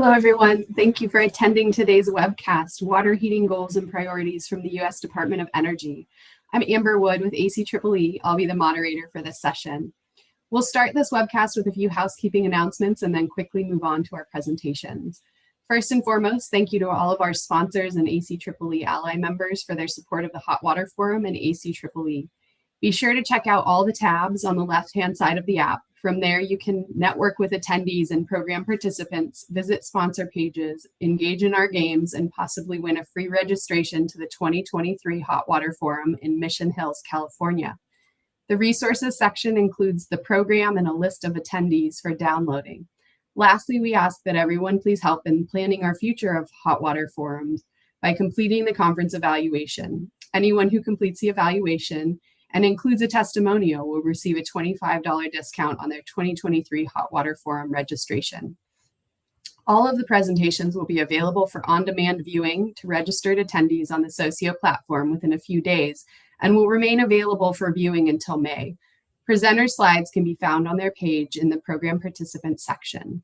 Hello, everyone. Thank you for attending today's webcast, Water Heating Goals and Priorities from the U.S. Department of Energy. I'm Amber Wood with ACEEE. I'll be the moderator for this session. We'll start this webcast with a few housekeeping announcements and then quickly move on to our presentations. First and foremost, thank you to all of our sponsors and ACEEE ally members for their support of the Hot Water Forum and ACEEE. Be sure to check out all the tabs on the left-hand side of the app. From there, you can network with attendees and program participants, visit sponsor pages, engage in our games, and possibly win a free registration to the 2023 Hot Water Forum in Mission Hills, California. The resources section includes the program and a list of attendees for downloading. Lastly, we ask that everyone please help in planning our future of Hot Water Forums by completing the conference evaluation. Anyone who completes the evaluation and includes a testimonial will receive a $25 discount on their 2023 Hot Water Forum registration. All of the presentations will be available for on-demand viewing to registered attendees on the Socio platform within a few days and will remain available for viewing until May. Presenter slides can be found on their page in the program participants section.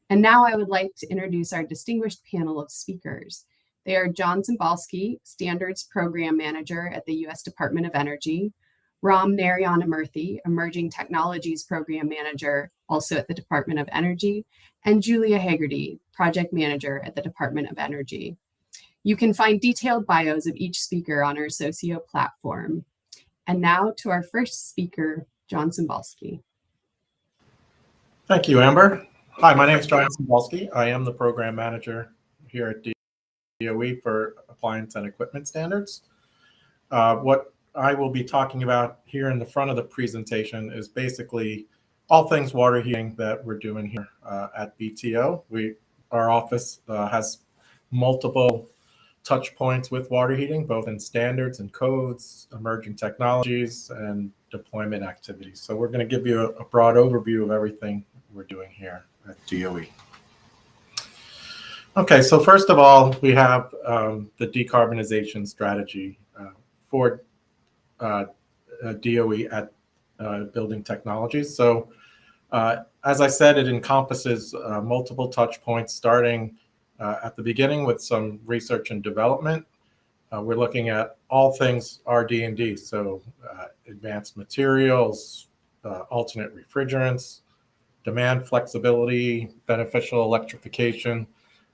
And now I would like to introduce our distinguished panel of speakers. They are John Cymbalski, Standards Program Manager at the U.S. Department of Energy, Ram Narayanamurthy, Emerging Technologies Program Manager, also at the Department of Energy, and Julia Haggerty, Project Manager at the Department of Energy. You can find detailed bios of each speaker on our Socio platform. And now to our first speaker, John Cymbalski. Thank you, Amber. Hi, my name is John Cymbalski. I am the Program Manager here at DOE for Appliance and Equipment Standards. What I will be talking about here in the front of the presentation is basically all things water heating that we're doing here at BTO. Our office has multiple touch points with water heating, both in standards and codes, emerging technologies, and deployment activities. So we're going to give you a broad overview of everything we're doing here at DOE. Okay, so first of all, we have the decarbonization strategy for DOE at Building Technologies. So as I said, it encompasses multiple touch points starting at the beginning with some research and development. We're looking at all things RD&D, so advanced materials, alternate refrigerants, demand flexibility, beneficial electrification,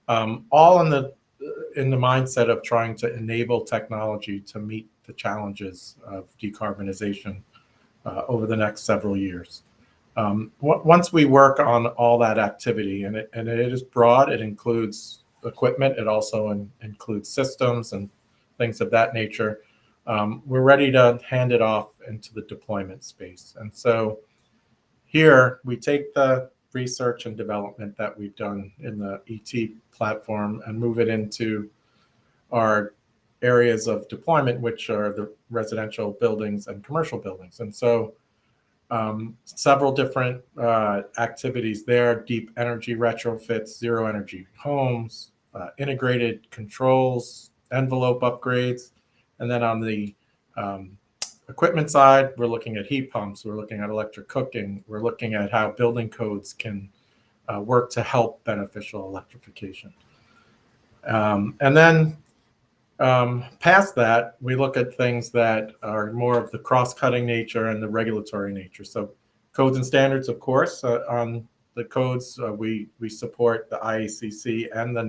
all in the mindset of trying to enable technology to meet the challenges of decarbonization over the next several years. Once we work on all that activity, and it is broad, it includes equipment, it also includes systems and things of that nature, we're ready to hand it off into the deployment space. And so here we take the research and development that we've done in the ET platform and move it into our areas of deployment, which are the residential buildings and commercial buildings. And so several different activities there: deep energy retrofits, zero energy homes, integrated controls, envelope upgrades. And then on the equipment side, we're looking at heat pumps, we're looking at electric cooking, we're looking at how building codes can work to help beneficial electrification. And then past that, we look at things that are more of the cross-cutting nature and the regulatory nature. So codes and standards, of course, on the codes, we support the IACC and the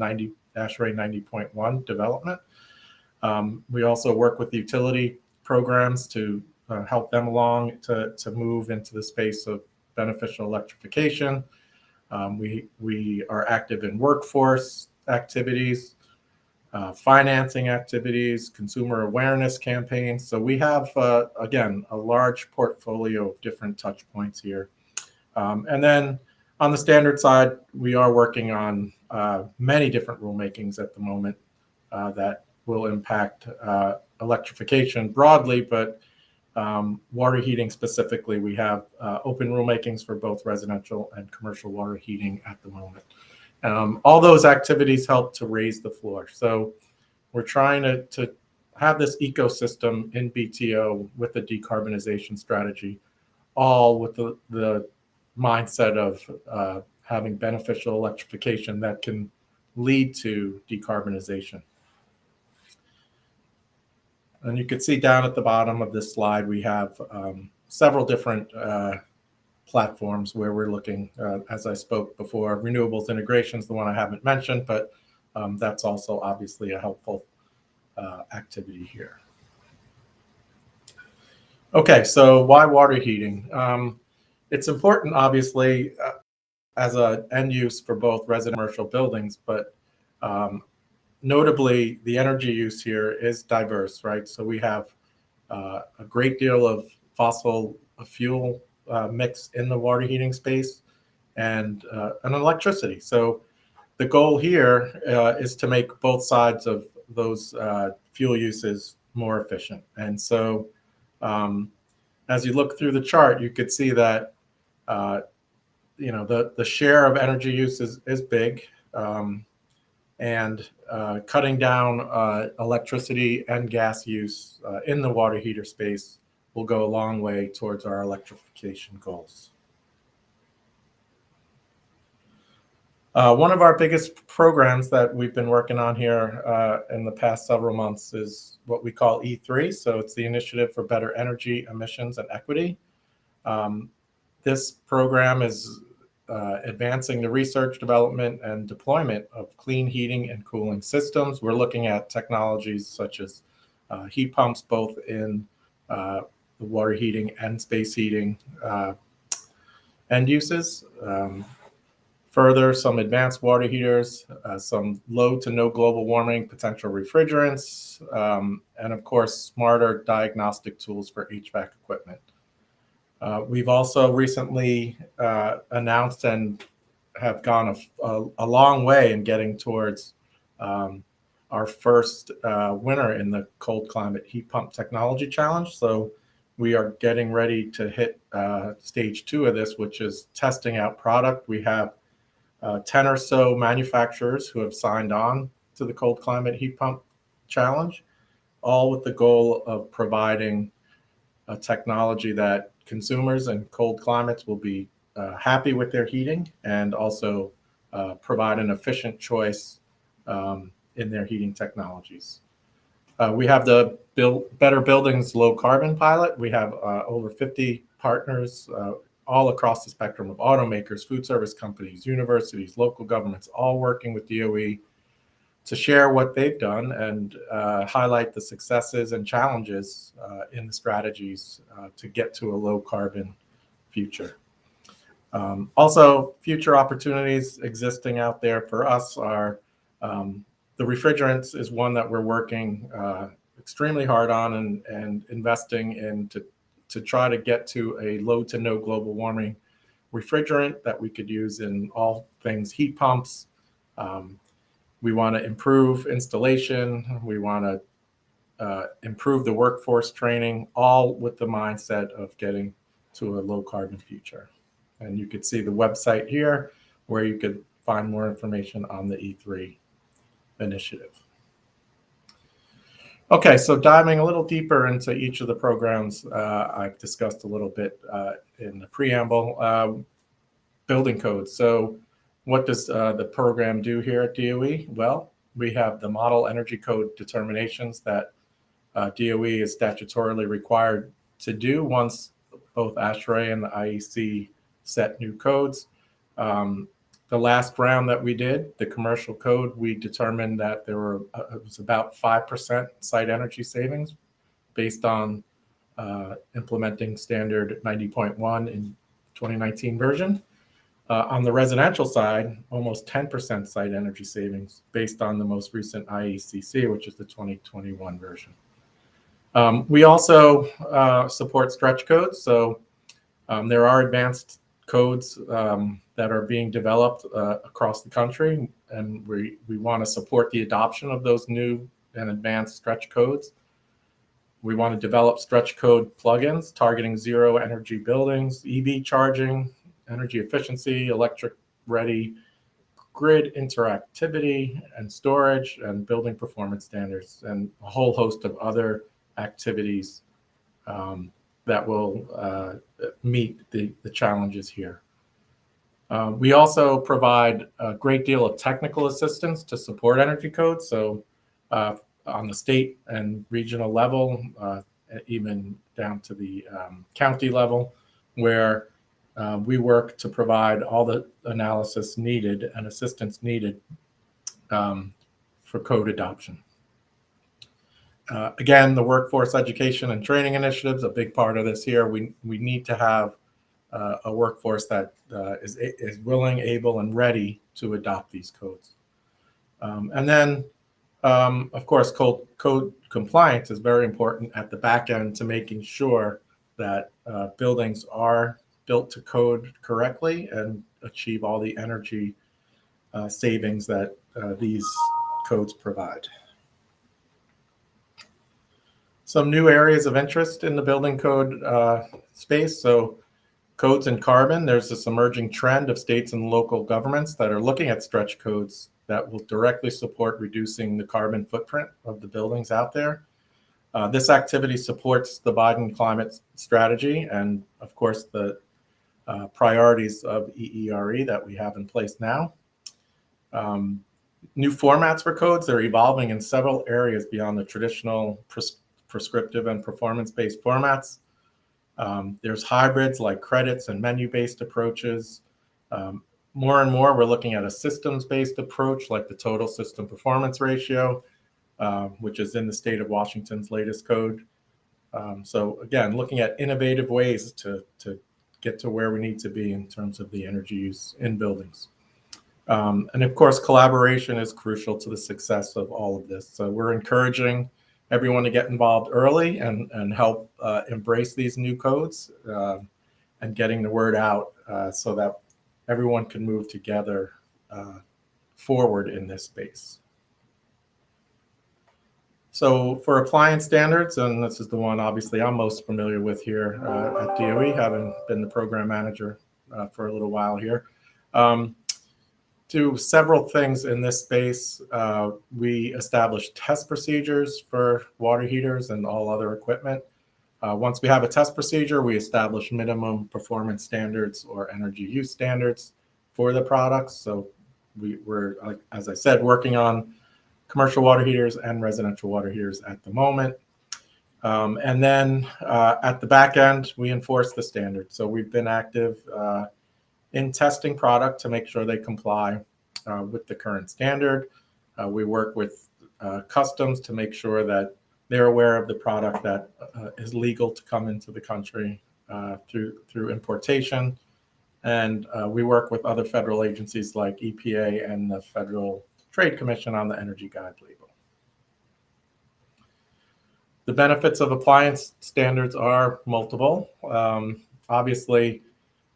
ASHRAE 90.1 development. We also work with the utility programs to help them along to move into the space of beneficial electrification. We are active in workforce activities, financing activities, consumer awareness campaigns. So we have, again, a large portfolio of different touch points here. And then on the standard side, we are working on many different rulemakings at the moment that will impact electrification broadly, but water heating specifically, we have open rulemakings for both residential and commercial water heating at the moment. All those activities help to raise the floor. So we're trying to have this ecosystem in BTO with the decarbonization strategy, all with the mindset of having beneficial electrification that can lead to decarbonization. And you can see down at the bottom of this slide, we have several different platforms where we're looking, as I spoke before, renewables integration is the one I haven't mentioned, but that's also obviously a helpful activity here. Okay, so why water heating? It's important, obviously, as an end use for both residential and commercial buildings, but notably, the energy use here is diverse, right? So we have a great deal of fossil fuel mix in the water heating space and an electricity. So the goal here is to make both sides of those fuel uses more efficient. And so as you look through the chart, you could see that the share of energy use is big, and cutting down electricity and gas use in the water heater space will go a long way towards our electrification goals. One of our biggest programs that we've been working on here in the past several months is what we call E3. So it's the Initiative for Better Energy, Emissions, and Equity. This program is advancing the research, development, and deployment of clean heating and cooling systems. We're looking at technologies such as heat pumps, both in the water heating and space heating end uses. Further, some advanced water heaters, some low to no global warming potential refrigerants, and of course, smarter diagnostic tools for HVAC equipment. We've also recently announced and have gone a long way in getting towards our first winner in the Cold Climate Heat Pump Technology Challenge. So we are getting ready to hit stage 2 of this, which is testing out product. We have 10 or so manufacturers who have signed on to the Cold Climate Heat Pump Challenge, all with the goal of providing a technology that consumers in cold climates will be happy with their heating, and also provide an efficient choice in their heating technologies. We have the Better Buildings Low Carbon Pilot. We have over 50 partners all across the spectrum of automakers, food service companies, universities, local governments, all working with DOE to share what they've done and highlight the successes and challenges in the strategies to get to a low carbon future. Also, future opportunities existing out there for us are the refrigerants is one that we're working extremely hard on and investing in to try to get to a low to no global warming refrigerant that we could use in all things heat pumps. We want to improve installation. We want to improve the workforce training, all with the mindset of getting to a low carbon future. And you could see the website here where you could find more information on the E3 initiative. Okay, so diving a little deeper into each of the programs I've discussed a little bit in the preamble. Building codes. So what does the program do here at DOE? Well, we have the model energy code determinations that DOE is statutorily required to do once both ASHRAE and the IEC set new codes. The last round that we did, the commercial code, we determined that there were it was about 5% site energy savings based on implementing standard 90.1 in 2019 version. On the residential side, almost 10% site energy savings based on the most recent IECC, which is the 2021 version. We also support stretch codes. So there are advanced codes that are being developed across the country, and we want to support the adoption of those new and advanced stretch codes. We want to develop stretch code plugins targeting zero energy buildings, EV charging, energy efficiency, electric ready grid interactivity and storage, and building performance standards, and a whole host of other activities that will meet the challenges here. We also provide a great deal of technical assistance to support energy codes. So on the state and regional level, even down to the county level, where we work to provide all the analysis needed and assistance needed for code adoption. Again, the workforce education and training initiatives, a big part of this here. We need to have a workforce that is willing, able, and ready to adopt these codes. And then, of course, code compliance is very important at the back end to making sure that buildings are built to code correctly and achieve all the energy savings that these codes provide. Some new areas of interest in the building code space. So codes and carbon, there's this emerging trend of states and local governments that are looking at stretch codes that will directly support reducing the carbon footprint of the buildings out there. This activity supports the Biden climate strategy and, of course, the priorities of EERE that we have in place now. New formats for codes, they're evolving in several areas beyond the traditional prescriptive and performance-based formats. There's hybrids like credits and menu-based approaches. More and more, we're looking at a systems-based approach like the total system performance ratio, which is in the state of Washington's latest code. So again, looking at innovative ways to get to where we need to be in terms of the energy use in buildings. And of course, collaboration is crucial to the success of all of this. So we're encouraging everyone to get involved early and help embrace these new codes and getting the word out so that everyone can move together forward in this space. So for appliance standards, and this is the one obviously I'm most familiar with here at DOE, having been the program manager for a little while here. Do several things in this space. We established test procedures for water heaters and all other equipment. Once we have a test procedure, we establish minimum performance standards or energy use standards for the products. So we're, as I said, working on commercial water heaters and residential water heaters at the moment. And then at the back end, we enforce the standards. So we've been active in testing product to make sure they comply with the current standard. We work with customs to make sure that they're aware of the product that is legal to come into the country through importation. And we work with other federal agencies like EPA and the Federal Trade Commission on the Energy Guide label. The benefits of appliance standards are multiple. Obviously,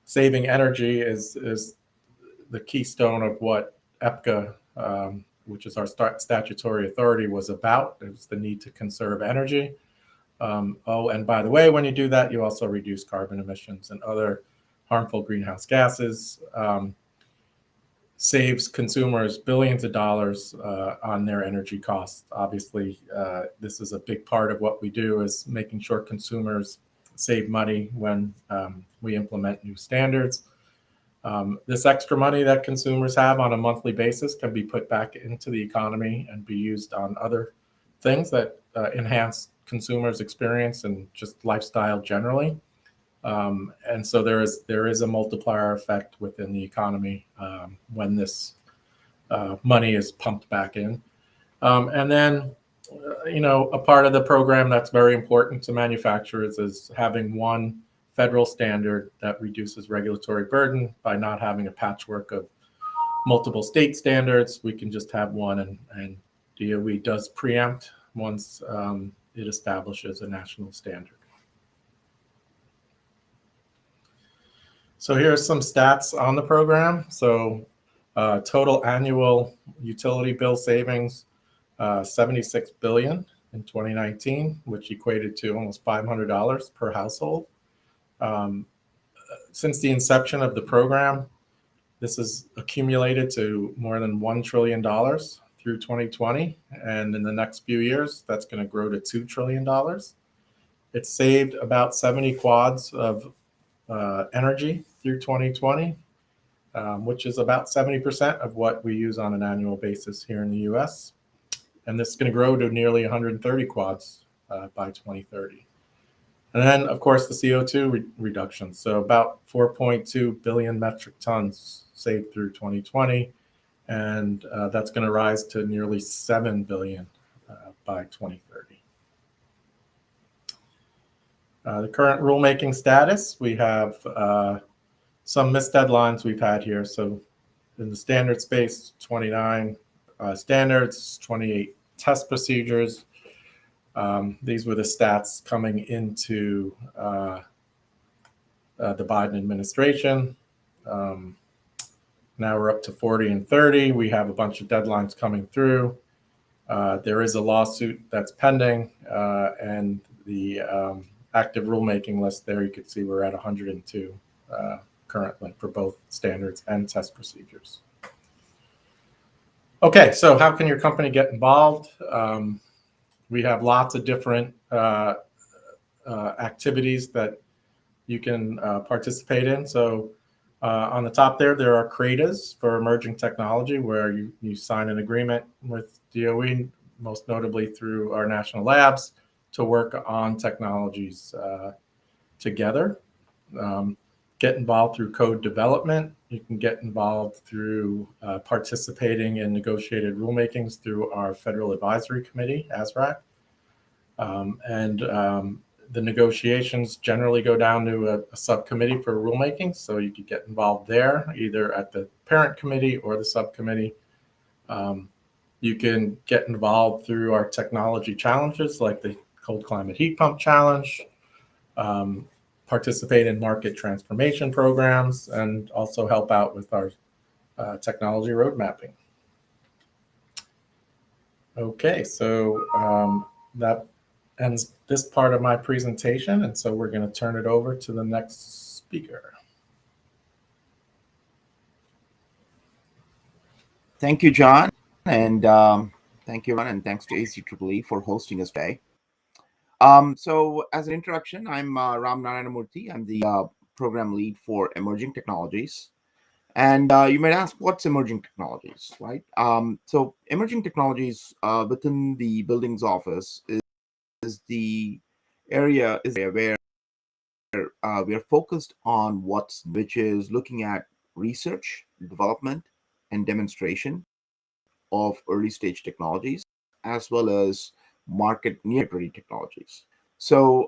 saving energy is the keystone of what EPCA, which is our statutory authority, was about. It was the need to conserve energy. Oh, and by the way, when you do that, you also reduce carbon emissions and other harmful greenhouse gases. Saves consumers billions of dollars on their energy costs. Obviously, this is a big part of what we do, is making sure consumers save money when we implement new standards. This extra money that consumers have on a monthly basis can be put back into the economy and be used on other things that enhance consumers' experience and just lifestyle generally. And so there is a multiplier effect within the economy when this money is pumped back in. And then, a part of the program that's very important to manufacturers is having one federal standard that reduces regulatory burden by not having a patchwork of multiple state standards. We can just have one, and DOE does preempt once it establishes a national standard. So here are some stats on the program. So total annual utility bill savings, $76 billion in 2019, which equated to almost $500 per household. Since the inception of the program, this has accumulated to more than $1 trillion through 2020. And in the next few years, that's going to grow to $2 trillion. It saved about 70 quads of energy through 2020. which is about 70% of what we use on an annual basis here in the US. And this is going to grow to nearly 130 quads by 2030. And then, of course, the CO2 reduction. So about 4.2 billion metric tons saved through 2020. And that's going to rise to nearly 7 billion by 2030. The current rulemaking status, we have some missed deadlines we've had here. So in the standard space, 29 standards, 28 test procedures. These were the stats coming into the Biden administration. Now we're up to 40 and 30. We have a bunch of deadlines coming through. There is a lawsuit that's pending, and the active rulemaking list there, you can see we're at 102 currently for both standards and test procedures. Okay, so how can your company get involved? We have lots of different activities that you can participate in. So on the top there are CRADAs for emerging technology, where you sign an agreement with DOE, most notably through our national labs, to work on technologies together. Get involved through code development. You can get involved through participating in negotiated rulemakings through our Federal Advisory Committee, ASRAC. The negotiations generally go down to a subcommittee for rulemaking, so you could get involved there, either at the parent committee or the subcommittee. You can get involved through our technology challenges, like the Cold Climate Heat Pump Challenge, participate in market transformation programs, and also help out with our technology road mapping. Okay, so that ends this part of my presentation, and so we're going to turn it over to the next speaker. Thank you, John, and thank you, Ron, and thanks to ACEEE for hosting us today. So as an introduction, I'm Ram Narayanamurthy. I'm the program lead for emerging technologies. And you might ask, what's emerging technologies, right? So emerging technologies within the buildings office is the area where we are focused on which is looking at research, development, and demonstration of early stage technologies, as well as market near-ready technologies. So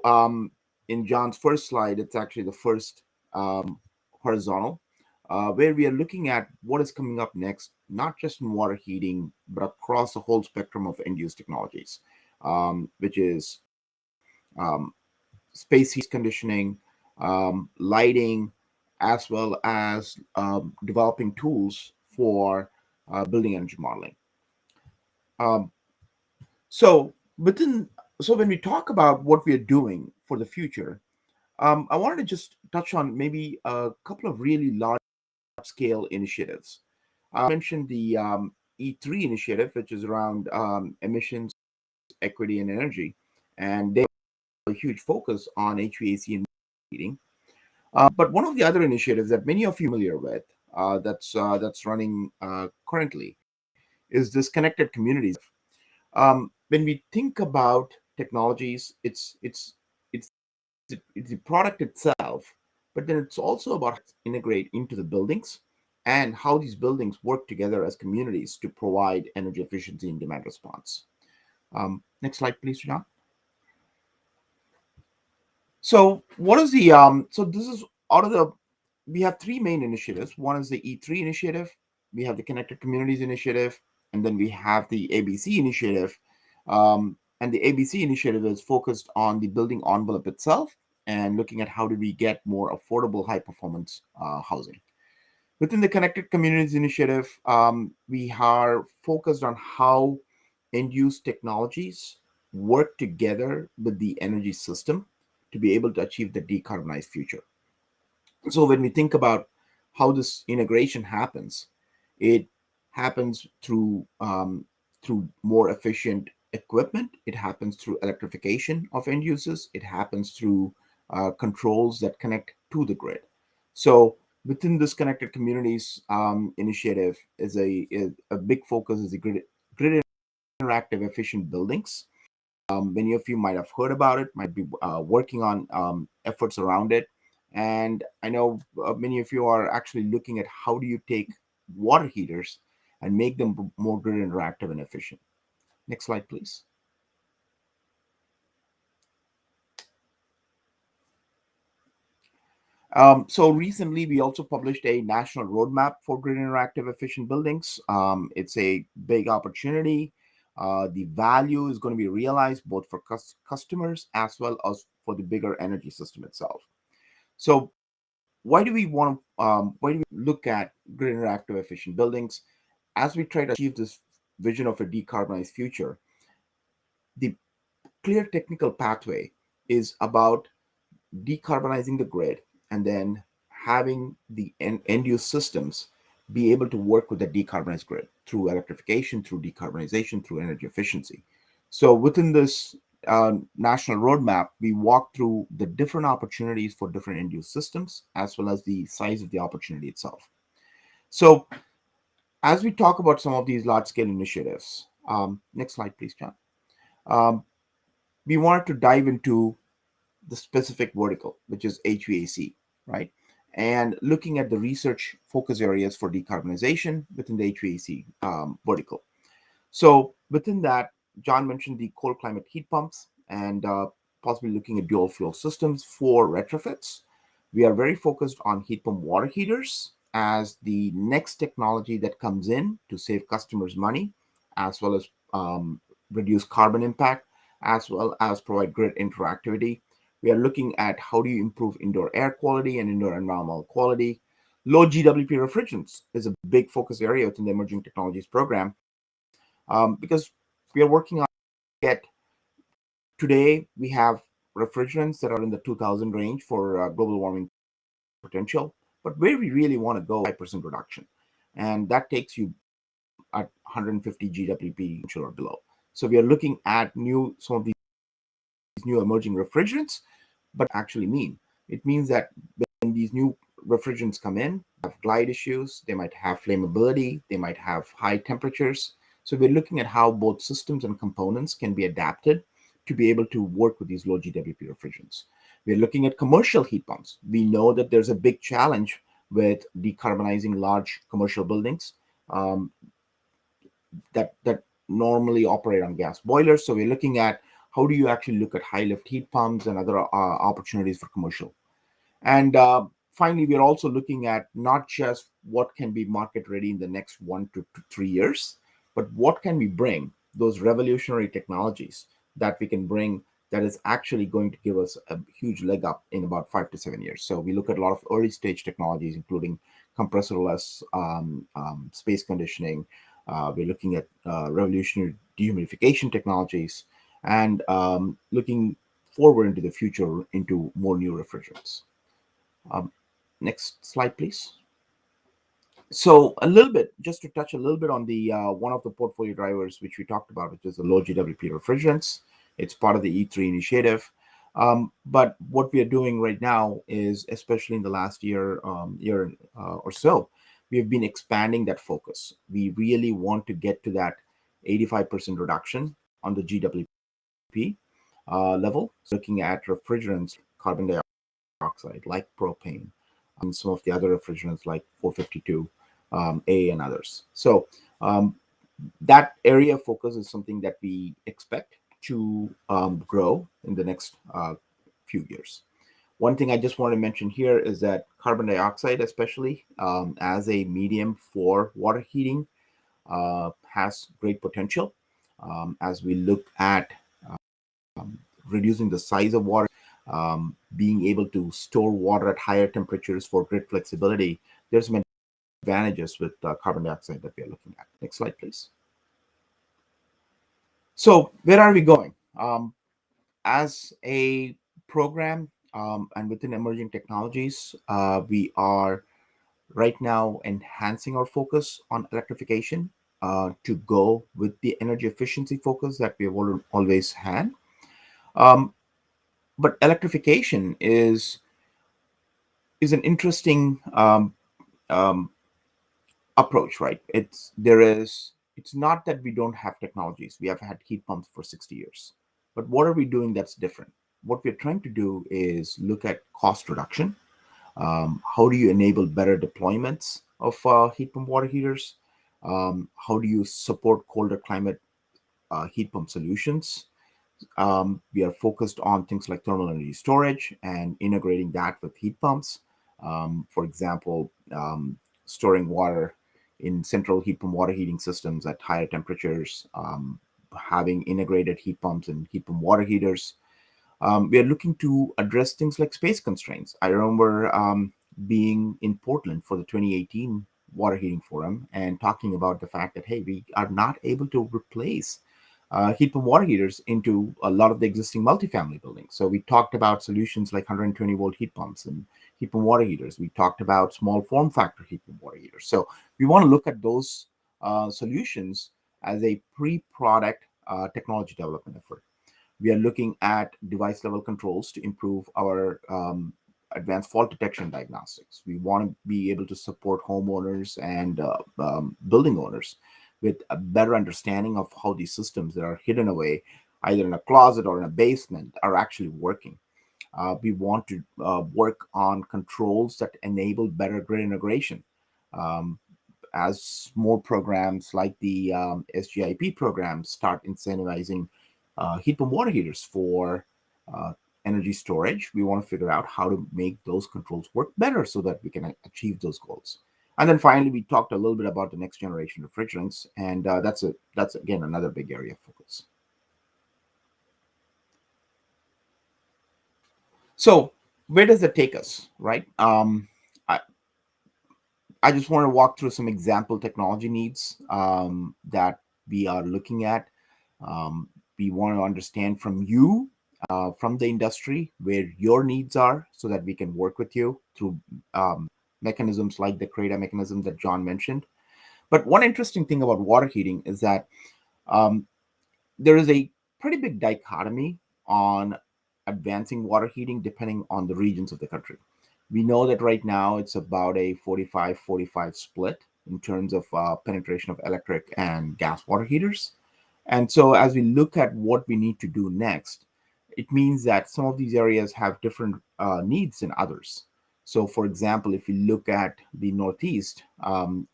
in John's first slide, it's actually the first horizontal, where we are looking at what is coming up next, not just in water heating, but across the whole spectrum of end-use technologies, which is space heat conditioning, lighting, as well as developing tools for building energy modeling. So when we talk about what we are doing for the future, I wanted to just touch on maybe a couple of really large-scale initiatives. I mentioned the E3 initiative, which is around emissions, equity, and energy, and they have a huge focus on HVAC and heating. But one of the other initiatives that many of you are familiar with, that's running currently, is this connected communities. When we think about technologies, it's the product itself, but then it's also about integrate into the buildings and how these buildings work together as communities to provide energy efficiency and demand response. Next slide, please, John. So what is the so this is out of the we have three main initiatives. One is the E3 initiative, we have the Connected Communities initiative, and then we have the ABC initiative. And the ABC initiative is focused on the building envelope itself and looking at how do we get more affordable, high-performance housing. Within the Connected Communities initiative, we are focused on how end-use technologies work together with the energy system to be able to achieve the decarbonized future. So when we think about how this integration happens, it happens through more efficient equipment. It happens through electrification of end users. It happens through controls that connect to the grid. So within this Connected Communities initiative is a big focus is the grid interactive efficient buildings. Many of you might have heard about it, might be working on efforts around it. And I know many of you are actually looking at how do you take water heaters and make them more grid interactive and efficient. Next slide, please. So recently, we also published a national roadmap for grid interactive efficient buildings. It's a big opportunity. The value is going to be realized both for customers as well as for the bigger energy system itself. So why do we look at grid interactive efficient buildings? As we try to achieve this vision of a decarbonized future, the clear technical pathway is about decarbonizing the grid and then having the end use systems be able to work with the decarbonized grid through electrification, through decarbonization, through energy efficiency. So within this national roadmap, we walk through the different opportunities for different end use systems, as well as the size of the opportunity itself. So as we talk about some of these large scale initiatives, next slide, please, John. We wanted to dive into the specific vertical, which is HVAC, right? And looking at the research focus areas for decarbonization within the HVAC vertical. So within that, John mentioned the cold climate heat pumps and possibly looking at dual fuel systems for retrofits. We are very focused on heat pump water heaters as the next technology that comes in to save customers money, as well as reduce carbon impact, as well as provide grid interactivity. We are looking at how do you improve indoor air quality and indoor environmental quality. Low GWP refrigerants is a big focus area within the Emerging Technologies program because we are working on it. Today, we have refrigerants that are in the 2000 range for global warming potential, but where we really want to go, 5% reduction. And that takes you at 150 GWP or below. So we are looking at some of these new emerging refrigerants, but actually it means that when these new refrigerants come in, have glide issues, they might have flammability, they might have high temperatures. So we're looking at how both systems and components can be adapted to be able to work with these low GWP refrigerants. We're looking at commercial heat pumps. We know that there's a big challenge with decarbonizing large commercial buildings that normally operate on gas boilers. So we're looking at how do you actually look at high lift heat pumps and other opportunities for commercial. And finally, we're also looking at not just what can be market ready in the next 1 to 3 years, but what can we bring, those revolutionary technologies that we can bring that is actually going to give us a huge leg up in about 5 to 7 years. So we look at a lot of early stage technologies, including compressor-less space conditioning. We're looking at revolutionary dehumidification technologies and looking forward into the future into more new refrigerants. Next slide, please. So a little bit, just to touch a little bit on the one of the portfolio drivers which we talked about, which is the low GWP refrigerants. It's part of the E3 initiative. But what we are doing right now is, especially in the last year or so, we have been expanding that focus. We really want to get to that 85% reduction on the GWP level, so looking at refrigerants, carbon dioxide, like propane, and some of the other refrigerants like 452A and others. So that area of focus is something that we expect to grow in the next few years. One thing I just want to mention here is that carbon dioxide, especially as a medium for water heating, has great potential as we look at reducing the size of water, being able to store water at higher temperatures for grid flexibility. There's some advantages with carbon dioxide that we are looking at. Next slide, please. So where are we going? As a program and within Emerging Technologies, we are right now enhancing our focus on electrification to go with the energy efficiency focus that we have always had. But electrification is an interesting approach, right? It's not that we don't have technologies. We have had heat pumps for 60 years. But what are we doing that's different? What we're trying to do is look at cost reduction. How do you enable better deployments of heat pump water heaters? How do you support colder climate heat pump solutions? We are focused on things like thermal energy storage and integrating that with heat pumps. For example, storing water in central heat pump water heating systems at higher temperatures, having integrated heat pumps and heat pump water heaters. We are looking to address things like space constraints. I remember being in Portland for the 2018 Water Heating Forum and talking about the fact that, hey, we are not able to replace heat pump water heaters into a lot of the existing multifamily buildings. So we talked about solutions like 120 volt heat pumps and heat pump water heaters. We talked about small form factor heat pump water heaters. So we want to look at those solutions as a pre-product technology development effort. We are looking at device level controls to improve our advanced fault detection diagnostics. We want to be able to support homeowners and building owners with a better understanding of how these systems that are hidden away, either in a closet or in a basement, are actually working. We want to work on controls that enable better grid integration. As more programs like the SGIP program start incentivizing heat pump water heaters for energy storage, we want to figure out how to make those controls work better so that we can achieve those goals. And then finally, we talked a little bit about the next generation refrigerants, and that's again another big area of focus. So where does it take us, right? I just want to walk through some example technology needs that we are looking at. We want to understand from you, from the industry, where your needs are so that we can work with you through mechanisms like the CRADA mechanism that John mentioned. But one interesting thing about water heating is that there is a pretty big dichotomy on advancing water heating depending on the regions of the country. We know that right now it's about a 45-45 split in terms of penetration of electric and gas water heaters. And so as we look at what we need to do next, it means that some of these areas have different needs than others. So for example, if you look at the Northeast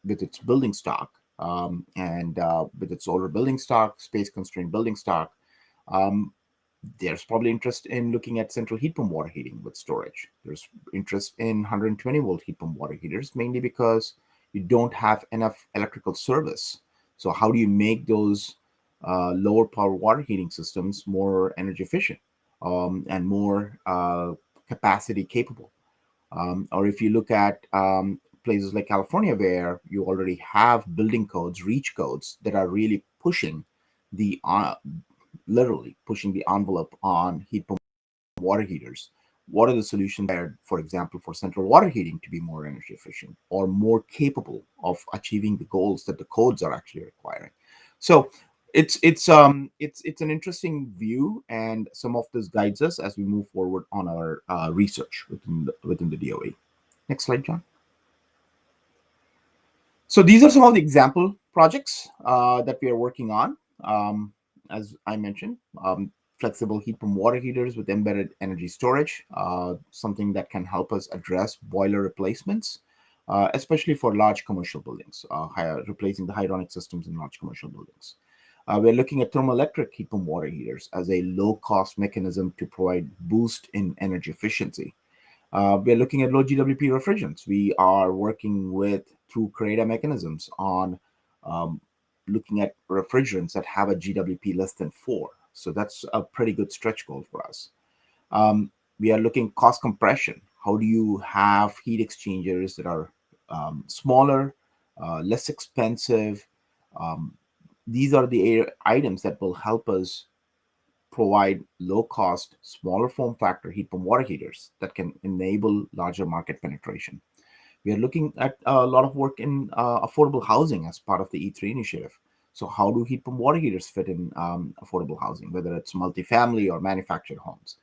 with its building stock and with its older building stock, space-constrained building stock, there's probably interest in looking at central heat pump water heating with storage. There's interest in 120 volt heat pump water heaters, mainly because you don't have enough electrical service. So how do you make those lower power water heating systems more energy efficient and more capacity capable? Or if you look at places like California, where you already have building codes, REACH codes that are really pushing the literally pushing the envelope on heat pump water heaters. What are the solutions there, for example, for central water heating to be more energy efficient or more capable of achieving the goals that the codes are actually requiring? So it's an interesting view, and some of this guides us as we move forward on our research within the DOE. Next slide, John. So these are some of the example projects that we are working on. As I mentioned, flexible heat pump water heaters with embedded energy storage, something that can help us address boiler replacements, especially for large commercial buildings, replacing the hydronic systems in large commercial buildings. We're looking at thermoelectric heat pump water heaters as a low-cost mechanism to provide boost in energy efficiency. We're looking at low GWP refrigerants. We are working through CRADA mechanisms on looking at refrigerants that have a GWP less than 4. So that's a pretty good stretch goal for us. We are looking cost compression. How do you have heat exchangers that are smaller, less expensive? These are the items that will help us provide low-cost, smaller form factor heat pump water heaters that can enable larger market penetration. We are looking at a lot of work in affordable housing as part of the E3 initiative. So how do heat pump water heaters fit in affordable housing, whether it's multifamily or manufactured homes?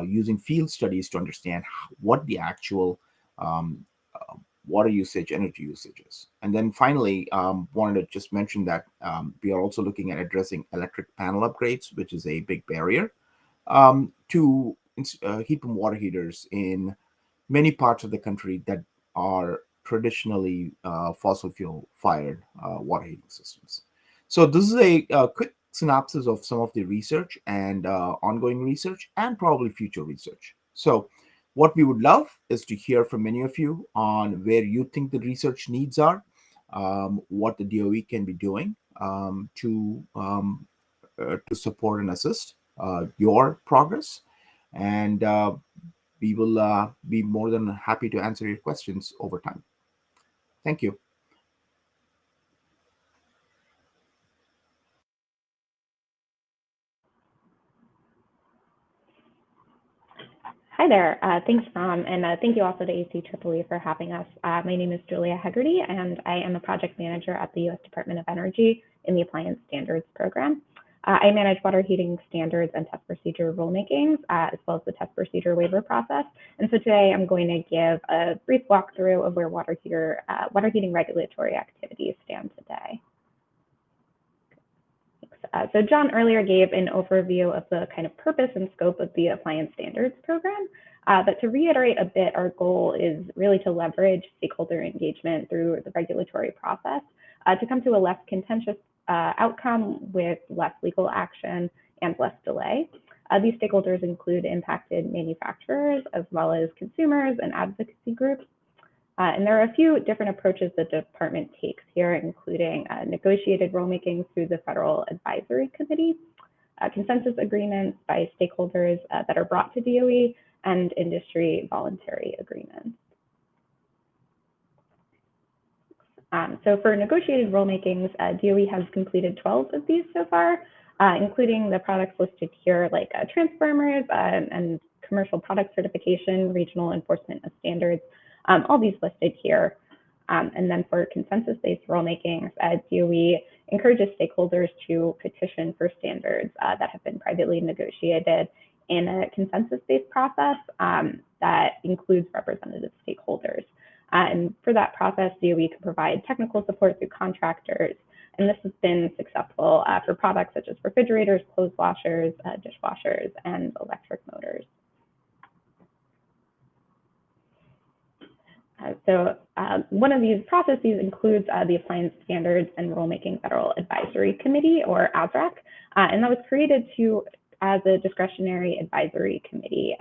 Using field studies to understand what the actual water usage, energy usages. And then finally, wanted to just mention that we are also looking at addressing electric panel upgrades, which is a big barrier to heat pump water heaters in many parts of the country that are traditionally fossil fuel fired water heating systems. So this is a quick synopsis of some of the research and ongoing research and probably future research. So what we would love is to hear from many of you on where you think the research needs are, what the DOE can be doing to support and assist your progress. And we will be more than happy to answer your questions over time. Thank you. Hi there. Thanks, Ram, and thank you also to ACEEE for having us. My name is Julia Hegarty, and I am a project manager at the U.S. Department of Energy in the Appliance Standards Program. I manage water heating standards and test procedure rulemakings, as well as the test procedure waiver process. And so today I'm going to give a brief walkthrough of where water heating regulatory activities stand today. So John earlier gave an overview of the kind of purpose and scope of the Appliance Standards Program. But to reiterate a bit, our goal is really to leverage stakeholder engagement through the regulatory process to come to a less contentious outcome with less legal action and less delay. These stakeholders include impacted manufacturers as well as consumers and advocacy groups. And there are a few different approaches the department takes here, including negotiated rulemaking through the Federal Advisory Committee, consensus agreements by stakeholders that are brought to DOE, and industry voluntary agreements. So for negotiated rulemakings, DOE has completed 12 of these so far, including the products listed here, like transformers and commercial product certification, regional enforcement of standards, all these listed here. And then for consensus-based rulemakings, DOE encourages stakeholders to petition for standards that have been privately negotiated in a consensus-based process that includes representative stakeholders. And for that process, DOE can provide technical support through contractors. And this has been successful for products such as refrigerators, clothes washers, dishwashers, and electric motors. So one of these processes includes the Appliance Standards and Rulemaking Federal Advisory Committee, or ASRAC, and that was created as a discretionary advisory committee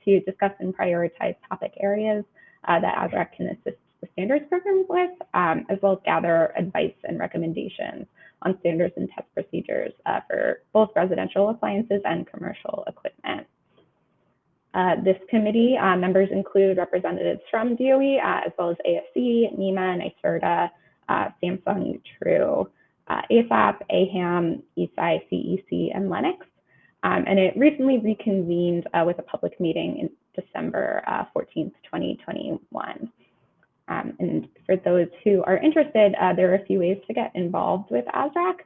to discuss and prioritize topic areas that ASRAC can assist the standards program with, as well as gather advice and recommendations on standards and test procedures for both residential appliances and commercial equipment. This committee members include representatives from DOE, as well as ASC, NEMA, NYSERDA, Samsung, True, ASAP, AHAM, ESI, CEC, and Lennox. And it recently reconvened with a public meeting in December 14th, 2021. And for those who are interested, there are a few ways to get involved with ASRAC.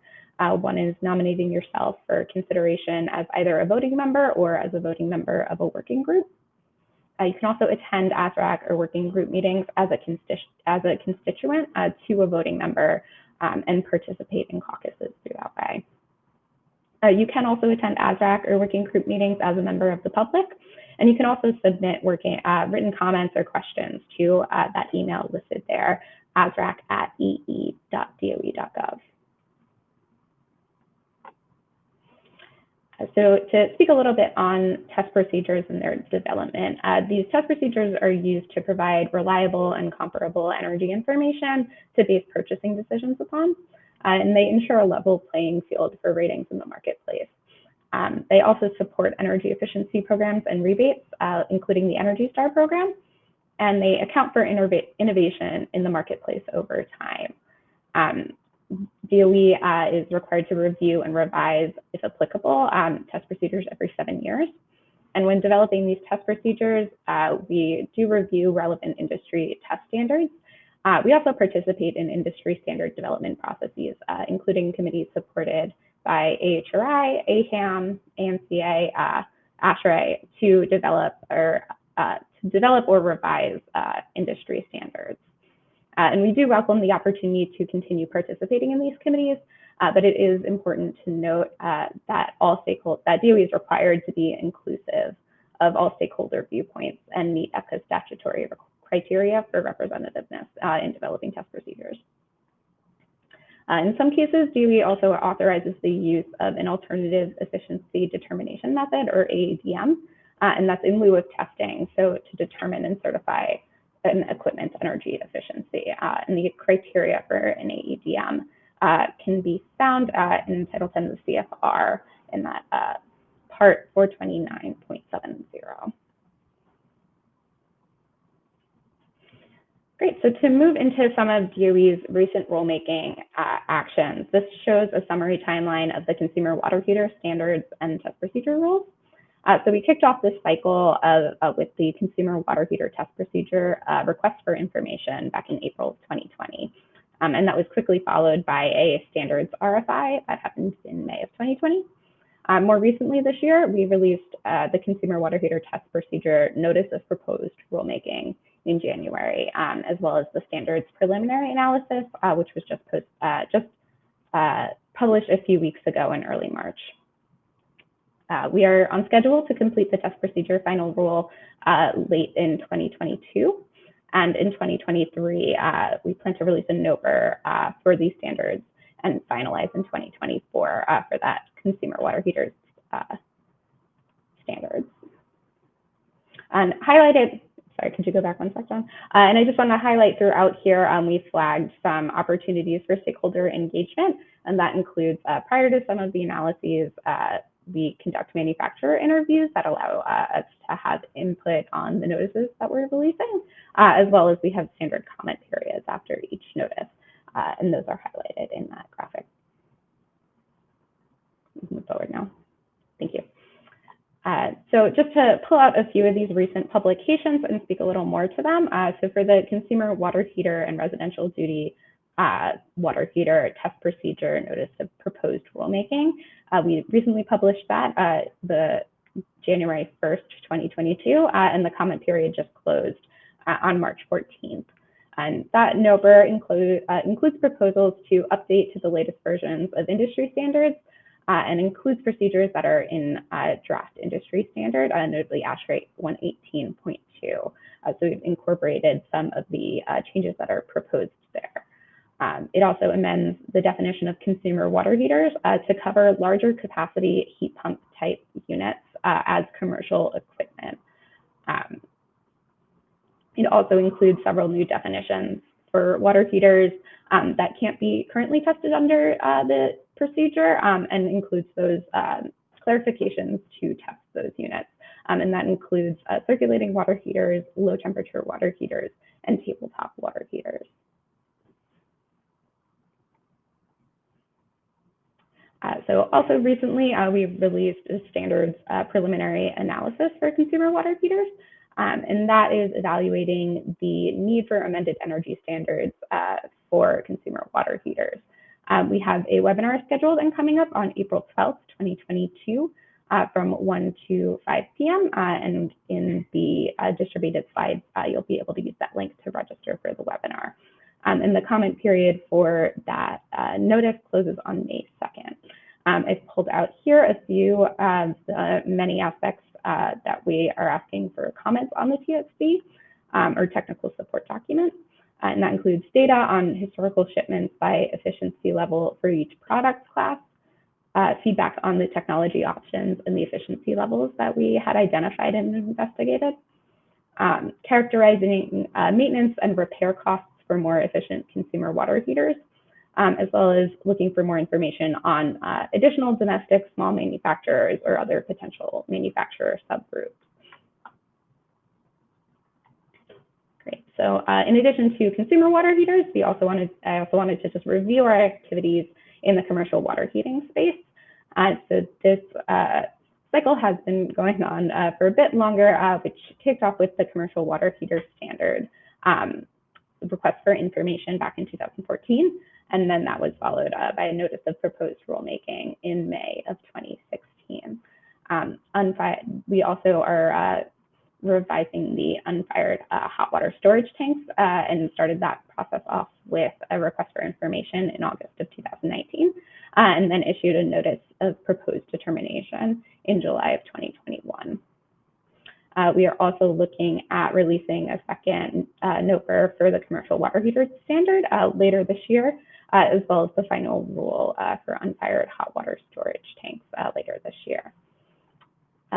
One is nominating yourself for consideration as either a voting member or as a voting member of a working group. You can also attend ASRAC or working group meetings as a constituent to a voting member and participate in caucuses through that way. You can also attend ASRAC or working group meetings as a member of the public, and you can also submit written comments or questions to that email listed there, asrac@ee.doe.gov. So to speak a little bit on test procedures and their development, these test procedures are used to provide reliable and comparable energy information to base purchasing decisions upon, and they ensure a level playing field for ratings in the marketplace. They also support energy efficiency programs and rebates, including the Energy Star program, and they account for innovation in the marketplace over time. DOE is required to review and revise, if applicable, test procedures every 7 years. And when developing these test procedures, we do review relevant industry test standards. We also participate in industry standard development processes, including committees supported by AHRI, AHAM, AMCA, ASHRAE to develop or revise industry standards. And we do welcome the opportunity to continue participating in these committees, but it is important to note that DOE is required to be inclusive of all stakeholder viewpoints and meet EPCA statutory criteria for representativeness in developing test procedures. In some cases, DOE also authorizes the use of an alternative efficiency determination method, or AEDM, and that's in lieu of testing, so to determine and certify an equipment's energy efficiency. And the criteria for an AEDM can be found in Title 10 of the CFR in that Part 429.70. Great, so to move into some of DOE's recent rulemaking actions, this shows a summary timeline of the consumer water heater standards and test procedure rules. So we kicked off this cycle with the consumer water heater test procedure request for information back in April of 2020. And that was quickly followed by a standards RFI that happened in May of 2020. More recently this year, we released the consumer water heater test procedure notice of proposed rulemaking in January, as well as the standards preliminary analysis, which was just published a few weeks ago in early March. We are on schedule to complete the test procedure final rule late in 2022. And in 2023, we plan to release a NOPR for these standards and finalize in 2024 for that consumer water heaters standards. And highlighted, sorry, could you go back one sec, John? And I just want to highlight throughout here, we flagged some opportunities for stakeholder engagement, and that includes prior to some of the analyses, we conduct manufacturer interviews that allow us to have input on the notices that we're releasing, as well as we have standard comment periods after each notice, and those are highlighted in that graphic. Move forward now. Thank you. So just to pull out a few of these recent publications and speak a little more to them. So for the consumer water heater and residential duty water heater test procedure notice of proposed rulemaking, we recently published that the January 1st, 2022, and the comment period just closed on March 14th. And that NOPR includes proposals to update to the latest versions of industry standards and includes procedures that are in draft industry standard, notably ASHRAE 118.2. So we've incorporated some of the changes that are proposed there. It also amends the definition of consumer water heaters to cover larger capacity heat pump type units as commercial equipment. It also includes several new definitions for water heaters that can't be currently tested under the procedure, and includes those clarifications to test those units. And that includes circulating water heaters, low temperature water heaters, and tabletop water heaters. So also recently, we've released a standards preliminary analysis for consumer water heaters, and that is evaluating the need for amended energy standards for consumer water heaters. We have a webinar scheduled and coming up on April 12th, 2022, from 1 to 5 p.m. And in the distributed slides, you'll be able to use that link to register for the webinar. And the comment period for that notice closes on May 2nd. I've pulled out here a few of the many aspects that we are asking for comments on the TSC or technical support document. And that includes data on historical shipments by efficiency level for each product class, feedback on the technology options and the efficiency levels that we had identified and investigated, characterizing maintenance and repair costs for more efficient consumer water heaters, as well as looking for more information on additional domestic small manufacturers or other potential manufacturer subgroups. Great. So in addition to consumer water heaters, I also wanted to just review our activities in the commercial water heating space. So this cycle has been going on for a bit longer, which kicked off with the commercial water heater standard request for information back in 2014. And then that was followed by a notice of proposed rulemaking in May of 2016. We also are revising the unfired hot water storage tanks and started that process off with a request for information in August of 2019, and then issued a notice of proposed determination in July of 2021. We are also looking at releasing a second NOPR for the commercial water heater standard later this year, as well as the final rule for unfired hot water storage tanks later this year.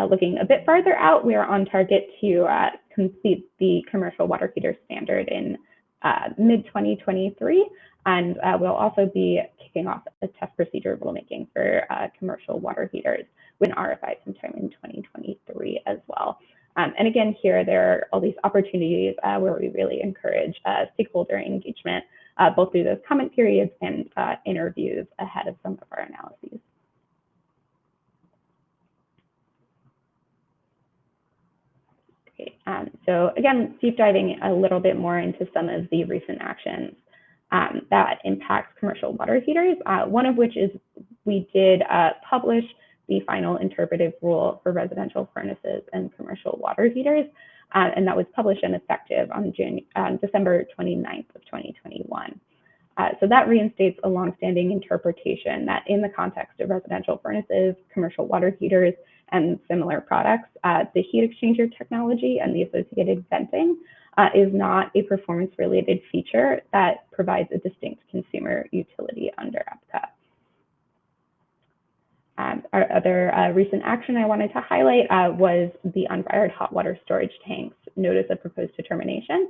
Looking a bit farther out, we are on target to complete the commercial water heater standard in mid-2023, and we'll also be kicking off a test procedure rulemaking for commercial water heaters with an RFI sometime in 2023 as well. And again, here there are all these opportunities where we really encourage stakeholder engagement, both through those comment periods and interviews ahead of some of our analyses. Great. So again, deep diving a little bit more into some of the recent actions that impact commercial water heaters, one of which is we did publish the final interpretive rule for residential furnaces and commercial water heaters, and that was published and effective on December 29th of 2021. So that reinstates a longstanding interpretation that in the context of residential furnaces, commercial water heaters, and similar products, the heat exchanger technology and the associated venting is not a performance-related feature that provides a distinct consumer utility under EPCA. Our other recent action I wanted to highlight was the unfired hot water storage tanks notice of proposed determination.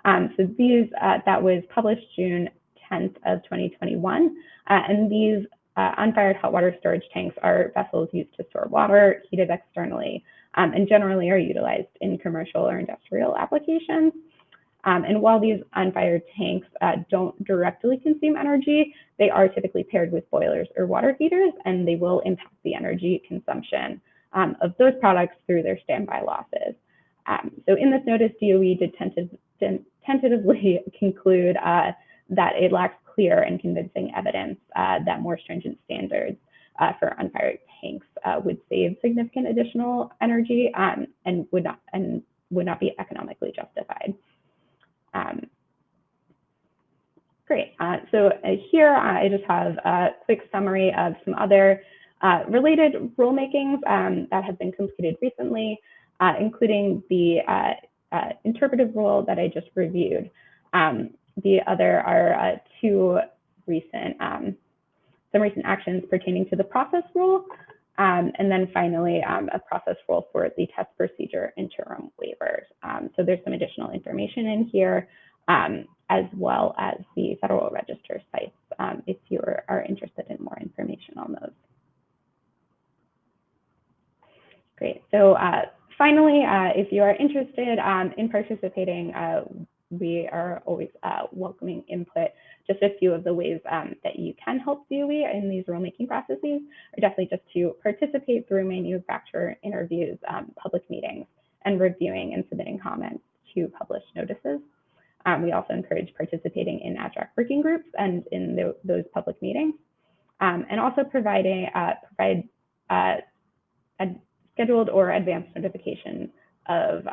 So these, that was published June 10th of 2021, and these unfired hot water storage tanks are vessels used to store water, heated externally, and generally are utilized in commercial or industrial applications. And while these unfired tanks don't directly consume energy, they are typically paired with boilers or water heaters, and they will impact the energy consumption of those products through their standby losses. So in this notice, DOE did tentatively conclude that it lacks clear and convincing evidence that more stringent standards for unfired tanks would save significant additional energy and would not be economically justified. Great. So here I just have a quick summary of some other related rulemakings that have been completed recently, including the interpretive rule that I just reviewed. The other are some recent actions pertaining to the process rule, and then finally a process rule for the test procedure interim waivers. So there's some additional information in here, as well as the Federal Register sites, if you are interested in more information on those. Great. So finally, if you are interested in participating, we are always welcoming input. Just a few of the ways that you can help DOE in these rulemaking processes are definitely just to participate through manufacturer interviews, public meetings, and reviewing and submitting comments to published notices. We also encourage participating in ADRAC working groups and in those public meetings, and also provide scheduled or advanced notification of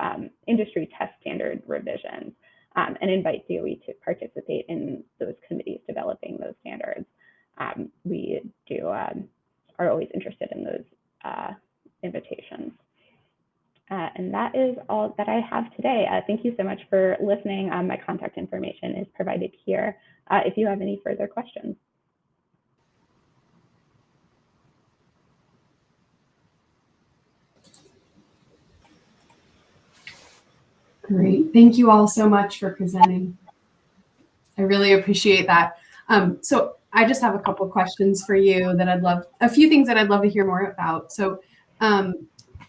industry test standard revisions, and invite DOE to participate in those committees developing those standards. We are always interested in those invitations. And that is all that I have today. Thank you so much for listening. My contact information is provided here if you have any further questions. Great. Thank you all so much for presenting. I really appreciate that. So I just have a couple questions for you that a few things that I'd love to hear more about. So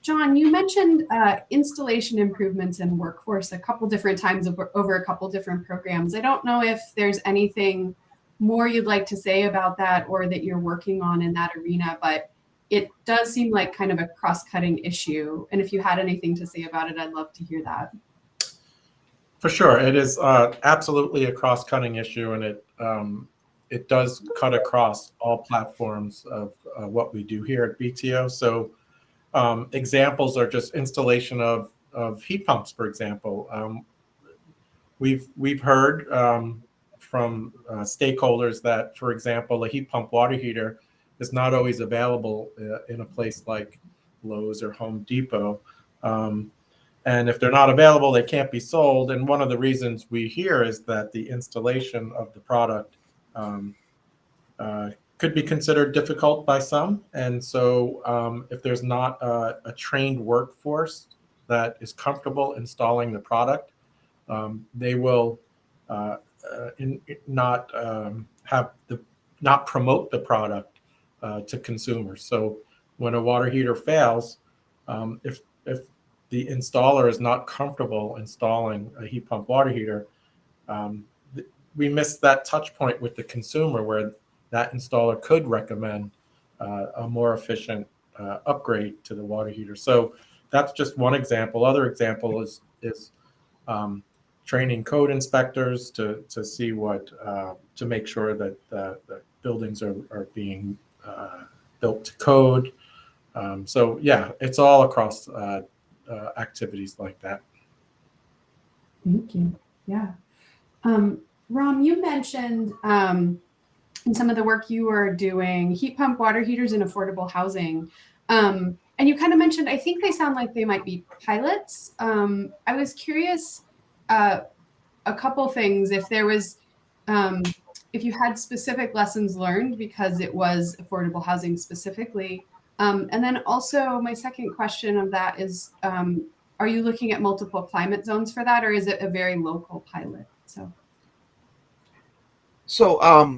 John, you mentioned installation improvements in workforce a couple different times over a couple different programs. I don't know if there's anything more you'd like to say about that or that you're working on in that arena, but it does seem like kind of a cross-cutting issue. And if you had anything to say about it, I'd love to hear that. For sure, it is absolutely a cross-cutting issue, and it does cut across all platforms of what we do here at BTO. So examples are just installation of of heat pumps, for example. We've heard from stakeholders that, for example, a heat pump water heater is not always available in a place like Lowe's or Home Depot. And if they're not available, they can't be sold. And one of the reasons we hear is that the installation of the product could be considered difficult by some. And so if there's not a trained workforce that is comfortable installing the product, they will not promote the product to consumers. So when a water heater fails, if the installer is not comfortable installing a heat pump water heater, we miss that touch point with the consumer where that installer could recommend a more efficient upgrade to the water heater. So that's just one example. Other example is training code inspectors to see what to make sure that the buildings are being built to code. So yeah, it's all across activities like that. Thank you. Yeah. Ram, you mentioned in some of the work you are doing, heat pump water heaters in affordable housing. And you kind of mentioned, I think they sound like they might be pilots. I was curious, a couple things, if there was, if you had specific lessons learned because it was affordable housing specifically. And then also my second question of that is, are you looking at multiple climate zones for that, or is it a very local pilot? So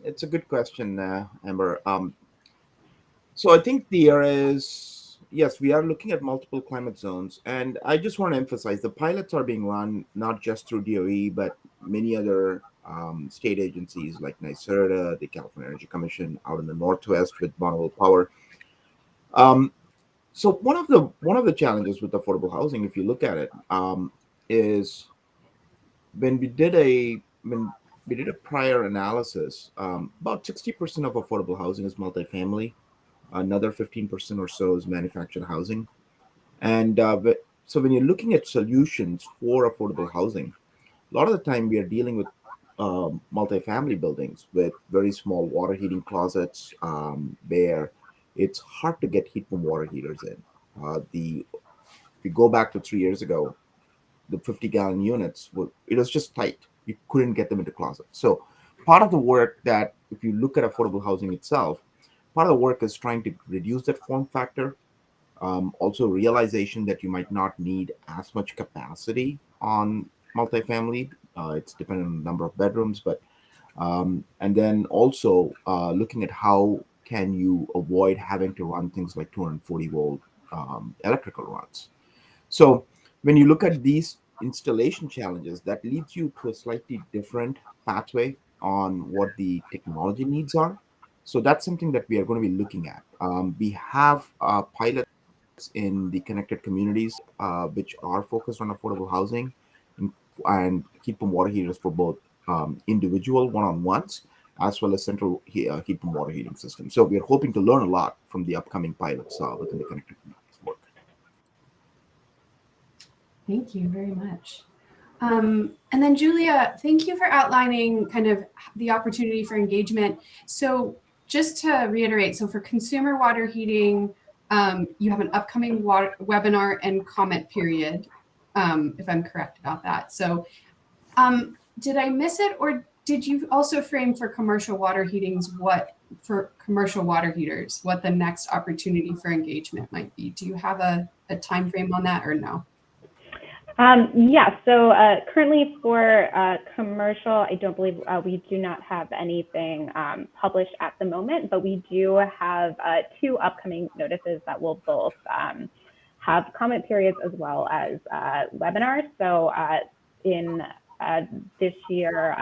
it's a good question, Amber. So I think there is, yes, we are looking at multiple climate zones. And I just want to emphasize the pilots are being run not just through DOE, but many other state agencies like NYSERDA, the California Energy Commission out in the Northwest with Bonneville Power. So one of the challenges with affordable housing, if you look at it, is when we did a prior analysis, about 60% of affordable housing is multifamily. Another 15% or so is manufactured housing. And so when you're looking at solutions for affordable housing, a lot of the time we are dealing with multifamily buildings with very small water heating closets where it's hard to get heat pump water heaters in. If you go back to 3 years ago, the 50-gallon units it was just tight. You couldn't get them into closets. So part of the work that, if you look at affordable housing itself, part of the work is trying to reduce that form factor. Also realization that you might not need as much capacity on multifamily. It's dependent on the number of bedrooms, but and then also looking at how can you avoid having to run things like 240 volt electrical runs. So when you look at these installation challenges, that leads you to a slightly different pathway on what the technology needs are. So that's something that we are going to be looking at. We have pilots in the connected communities, which are focused on affordable housing and heat pump water heaters for both individual one-on-ones as well as central heat pump water heating systems. So we are hoping to learn a lot from the upcoming pilots within the connected communities work. Thank you very much. And then Julia, thank you for outlining kind of the opportunity for engagement. So just to reiterate, so for consumer water heating, you have an upcoming webinar and comment period, if I'm correct about that. So did I miss it, or did you also frame for commercial water heaters what the next opportunity for engagement might be? Do you have a time frame on that or no? Yeah, so currently for commercial, I don't believe we do not have anything published at the moment, but we do have 2 upcoming notices that will both have comment periods as well as webinars. So in this year,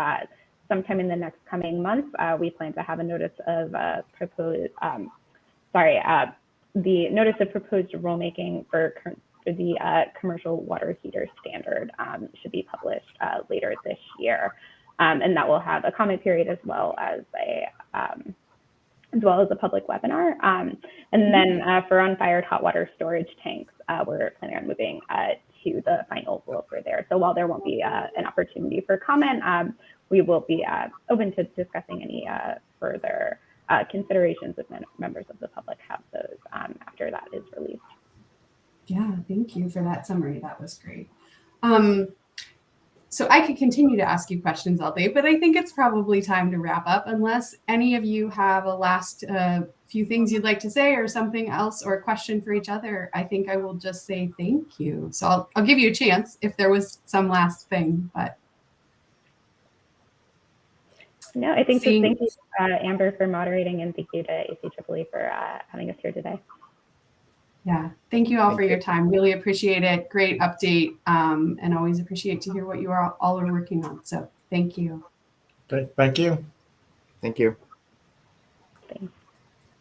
sometime in the next coming months, we plan to have a notice of the notice of proposed rulemaking for the commercial water heater standard should be published later this year, and that will have a comment period as well as a public webinar. And then for unfired hot water storage tanks, we're planning on moving to the final rule for there. So while there won't be an opportunity for comment, we will be open to discussing any further considerations if members of the public have those after that is released. Yeah, thank you for that summary. That was great. So I could continue to ask you questions all day, but I think it's probably time to wrap up unless any of you have a last few things you'd like to say or something else or a question for each other. I think I will just say thank you. So I'll give you a chance if there was some last thing, but. No, I think just thank you, Amber, for moderating, and thank you to ACEEE for having us here today. Yeah, thank you all for your time. Really appreciate it. Great update, and always appreciate to hear what you all are working on. So thank you. Okay, thank you. Thank you.